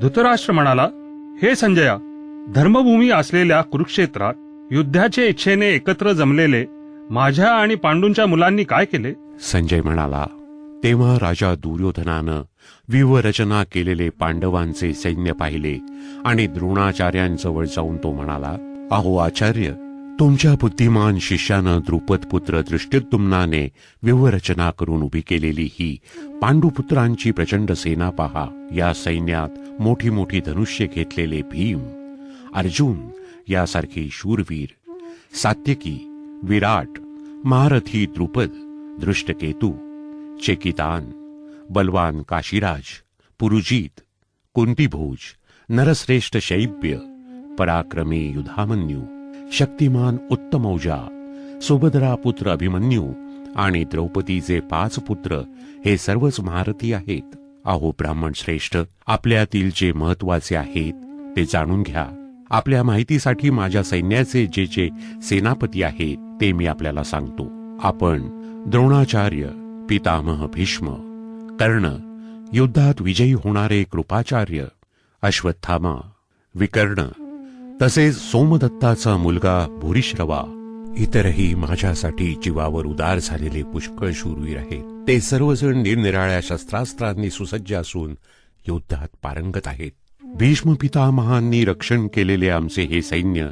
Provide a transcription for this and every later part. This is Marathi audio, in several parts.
धृतराष्ट्र म्हणाला, हे संजया, धर्मभूमी असलेल्या कुरुक्षेत्रात युद्धाच्या इच्छेने एकत्र जमलेले माझ्या आणि पांडूंच्या मुलांनी काय केले? संजय म्हणाला, तेव्हा राजा दुर्योधनानं व्यूहरचना केलेले पांडवांचे सैन्य पाहिले आणि द्रोणाचार्यांजवळ जाऊन तो म्हणाला, अहो आचार्य, तुमच्या बुद्धिमान शिष्यानं द्रुपदपुत्र धृष्टद्युम्नाने व्यूहरचना करून उभी केलेली ही पांडुपुत्रांची प्रचंड सेना पहा. या सैन्यात मोठी मोठी धनुष्य घेतलेले भीम, अर्जुन यासारखे शूरवीर, सात्यकी, विराट, महारथी द्रुपद, दृष्टकेतू, चेकितान, बलवान काशीराज, पुरुजित, कुंतीभोज, नरश्रेष्ठ शैब्य, पराक्रमी युधामन्यू, शक्तिमान उत्तमौजा, सुभद्रा पुत्र अभिमन्यू आणि द्रौपदीचे 5 पुत्र हे सर्वच महारथी आहेत. अहो ब्राह्मण श्रेष्ठ, आपल्यातील जे महत्वाचे आहेत ते जाणून घ्या. आपल्या माहितीसाठी माझ्या सैन्याचे जे जे सेनापती आहेत ते मी आपल्याला सांगतो. आपण द्रोणाचार्य, पितामह भीष्म, कर्ण, युद्धात विजयी होणारे कृपाचार्य, अश्वत्थामा, विकर्ण, तसेच सोमदत्ताचा मुलगा भूरिश्रवा, इतरही माझ्यासाठी जीवावर उदार झालेले पुष्कळ शूरवीर आहेत. ते सर्वजण निरनिराळ्या शस्त्रास्त्रांनी सुसज्ज असून युद्धात पारंगत आहेत. भीष्म पितामहांनी रक्षण केलेले आमचे हे सैन्य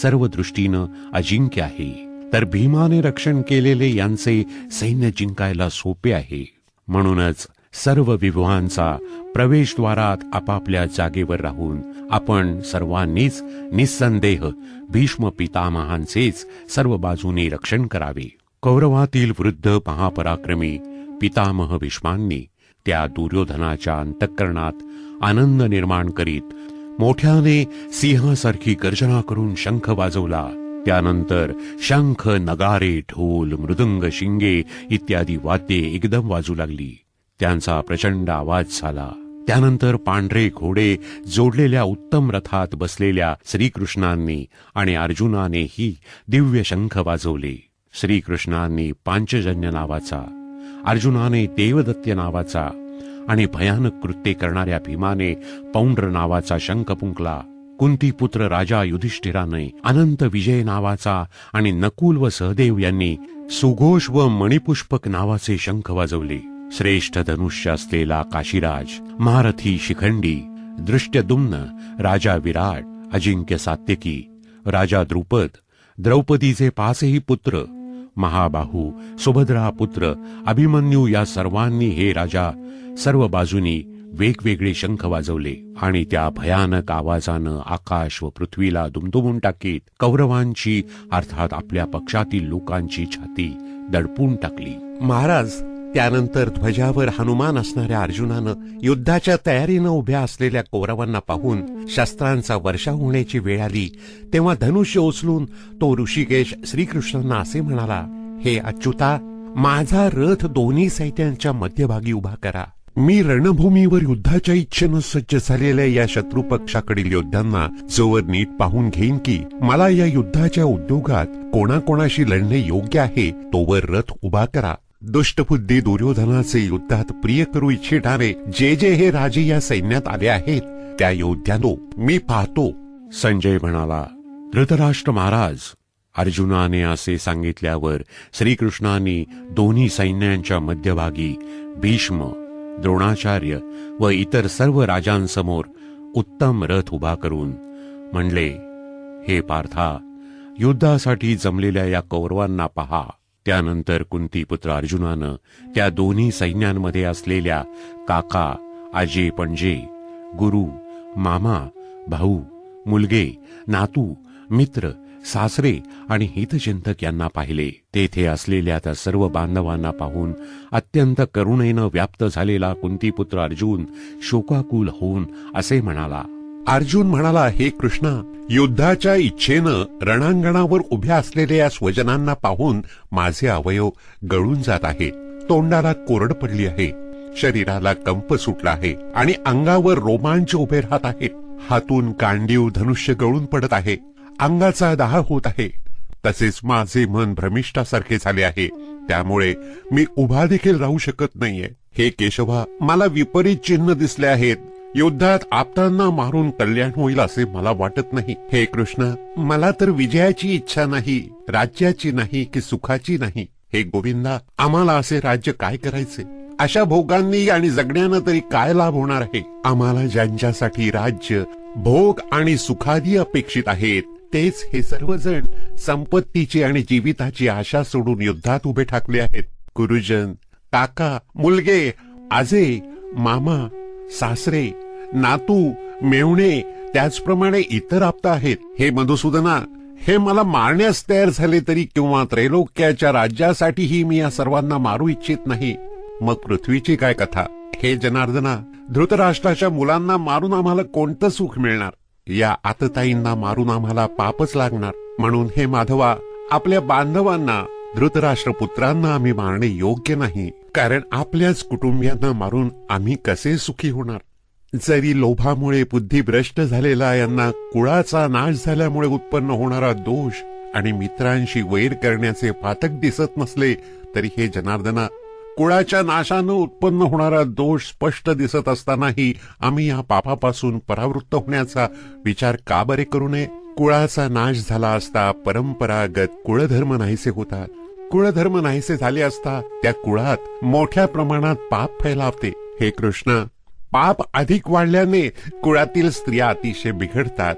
सर्व दृष्टीनं अजिंक्य आहे, तर भीमाने रक्षण केलेले यांचे सैन्य जिंकायला सोपे आहे. म्हणूनच सर्व विभवांचा प्रवेशद्वारात आपापल्या जागेवर राहून आपण सर्वांनीच निस्संदेह भीष्म पितामहांचेच सर्व बाजूने रक्षण करावे. कौरवातील वृद्ध महापराक्रमी पितामह भीष्मांनी त्या दुर्योधनाच्या अंतःकरणात आनंद निर्माण करीत मोठ्याने सिंहासारखी गर्जना करून शंख वाजवला. त्यानंतर शंख, नगारे, ढोल, मृदंग, शिंगे इत्यादी वाद्ये एकदम वाजू लागली. त्यांचा प्रचंड आवाज झाला. त्यानंतर पांढरे घोडे जोडलेल्या उत्तम रथात बसलेल्या श्रीकृष्णांनी आणि अर्जुनानेही दिव्य शंख वाजवले. श्रीकृष्णांनी पांचजन्य नावाचा, अर्जुनाने देवदत्य नावाचा आणि भयानक कृत्ये करणाऱ्या भीमाने पौंड्र नावाचा शंख फुंकला. कुंतीपुत्र राजा युधिष्ठिराने अनंत विजय नावाचा आणि नकुल व सहदेव यांनी सुघोष व मणिपुष्पक नावाचे शंख वाजवले. श्रेष्ठ धनुष्य असलेला काशीराज, महारथी शिखंडी, दृष्टद्युम्न, राजा विराट, अजिंक्य सात्यकी, राजा द्रुपद, द्रौपदीचे 5ही पुत्र, महाबाहू, सुभद्रा पुत्र अभिमन्यू या सर्वांनी हे राजा सर्व बाजूनी वेगवेगळे शंख वाजवले आणि त्या भयानक आवाजानं आकाश व पृथ्वीला दुमदुमून टाकीत कौरवांची अर्थात आपल्या पक्षातील लोकांची छाती दडपून टाकली. महाराज, त्यानंतर ध्वजावर हनुमान असणाऱ्या अर्जुनानं युद्धाच्या तयारीनं उभ्या असलेल्या कौरवांना पाहून शस्त्रांचा वर्षाव होण्याची वेळ आली तेव्हा धनुष्य उचलून तो ऋषिकेश श्रीकृष्णांना असे म्हणाला, हे अच्युता, माझा रथ दोन्ही सैन्यांच्या मध्यभागी उभा करा. मी रणभूमीवर युद्धाच्या इच्छेनं सज्ज झालेल्या या शत्रू पक्षाकडील योद्ध्यांना जोवर नीट पाहून घेईन की मला या युद्धाच्या उद्योगात कोणाकोणाशी लढणे योग्य आहे तोवर रथ उभा करा. दुष्टबुद्धी दुर्योधनाचे युद्धात प्रिय करू इच्छिणारे जे जे हे राजे या सैन्यात आले आहेत त्या योद्ध्यांनो मी पाहतो. संजय म्हणाला, धृतराष्ट्र महाराज, अर्जुनाने असे सांगितल्यावर श्रीकृष्णांनी दोन्ही सैन्यांच्या मध्यभागी भीष्म, द्रोणाचार्य व इतर सर्व राजांसमोर उत्तम रथ उभा करून म्हणले, हे पार्था, युद्धासाठी जमलेल्या या कौरवांना पहा. त्यानंतर कुंतीपुत्र अर्जुनानं त्या दोन्ही सैन्यांमध्ये असलेल्या काका, आजे पणजे, गुरु, मामा, भाऊ, मुलगे, नातू, मित्र, सासरे आणि हितचिंतक यांना पाहिले. तेथे असलेल्या त्या सर्व बांधवांना पाहून अत्यंत करुणेनं व्याप्त झालेला कुंतीपुत्र अर्जुन शोकाकुल होऊन असे म्हणाला, अर्जुन म्हणाला, हे कृष्णा, युद्धाच्या इच्छेनं रणांगणावर उभ्या असलेल्या या स्वजनांना पाहून माझे अवयव गळून जात आहे. तोंडाला कोरड पडली आहे, शरीराला कंप सुटला आहे आणि अंगावर रोमांच उभे राहत आहे. हातून कांडीव धनुष्य गळून पडत आहे. अंगाचा दाह होत आहे. तसेच माझे मन भ्रमिष्ठासारखे झाले आहे. त्यामुळे मी उभा देखील राहू शकत नाहीये. हे केशवा, मला विपरीत चिन्ह दिसले आहेत. युद्धात आपतांना मारून कल्याण होईल असे मला वाटत नाही. हे कृष्ण, मला तर विजयाची इच्छा नाही, राज्याची नाही की सुखाची नाही. हे गोविंदा, आम्हाला असे राज्य काय करायचे? अशा भोगांनी आणि जगण्यानं तरी काय लाभ होणार आहे? आम्हाला ज्यांच्यासाठी राज्य, भोग आणि सुखादी अपेक्षित आहेत, तेच हे सर्वजण संपत्तीची आणि जीविताची आशा सोडून युद्धात उभे ठाकले आहेत. गुरुजन, काका, मुलगे, आजे, मामा, सासरे, नातू, मेहुणे, त्याचप्रमाणे इतर आप्त आहेत. हे मधुसूदना, हे मला मारण्यास तयार झाले तरी किंवा त्रैलोक्याच्या राज्यासाठीही मी या सर्वांना मारू इच्छित नाही. मग पृथ्वीची काय कथा? हे जनार्दना, धृतराष्ट्राच्या मुलांना मारून आम्हाला कोणतं सुख मिळणार? या आतताईंना मारून आम्हाला पापच लागणार. म्हणून हे माधवा, आपल्या बांधवांना, धृतराष्ट्रपुत्रांना आम्ही मारणे योग्य नाही. कारण आपल्याच कुटुंबियांना मारून आम्ही कसे सुखी होणार? जरी लोभामुळे बुद्धिभ्रष्ट झालेला यांना कुळाचा नाश झाल्यामुळे उत्पन्न होणारा दोष आणि मित्रांशी वैर करण्याचे पातक दिसत नसले तरी हे जनार्दना, कुळाच्या नाशानं उत्पन्न होणारा दोष स्पष्ट दिसत असतानाही आम्ही या पापापासून परावृत्त होण्याचा विचार का बरे करू नये? कुळाचा नाश झाला असता परंपरागत कुळधर्म नाहीसे होतात. कुळधर्म नाहीसे झाले असता त्या कुळात मोठ्या प्रमाणात पाप फैलावते. हे कृष्ण, पाप अधिक वाढल्याने कुळातील स्त्रिया अतिशय बिघडतात.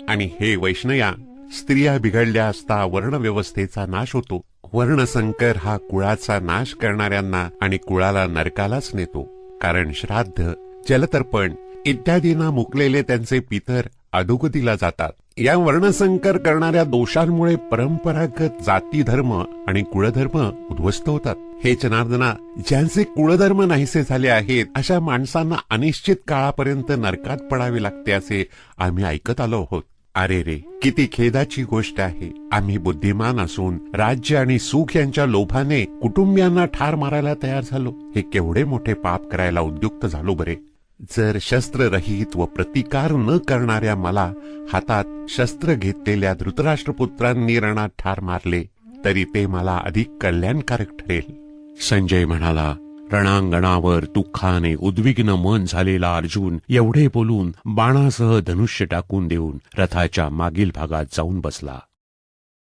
आणि हे वैष्णया, स्त्रिया बिघडल्या असता वर्णव्यवस्थेचा नाश होतो. वर्णसंकर हा कुळाचा नाश करणाऱ्यांना आणि कुळाला नरकालाच नेतो. कारण श्राद्ध, जलतर्पण इत्यादींना मुकलेले त्यांचे पितर अधोगतीला जातात. या वर्णसंकर करणाऱ्या दोषांमुळे परंपरागत जाती धर्म आणि कुळधर्म उद्ध्वस्त होतात. हे जनार्दना, ज्यांचे कुळधर्म नाहीसे झाले आहेत अशा माणसांना अनिश्चित काळापर्यंत नरकात पडावे लागते असे आम्ही ऐकत आलो आहोत. अरे रे, किती खेदाची गोष्ट आहे. आम्ही बुद्धिमान असून राज्य आणि सुख यांच्या लोभाने कुटुंबियांना ठार मारायला तयार झालो. हे केवढे मोठे पाप करायला उद्युक्त झालो बरे. जर शस्त्ररहित व प्रतिकार न करणाऱ्या मला हातात शस्त्र घेतलेल्या धृतराष्ट्रपुत्रांनी रणात ठार मारले तरी ते मला अधिक कल्याणकारक ठरेल. संजय म्हणाला, रणांगणावर दुःखाने उद्विग्न मन झालेला अर्जुन एवढे बोलून बाणासह धनुष्य टाकून देऊन रथाच्या मागील भागात जाऊन बसला.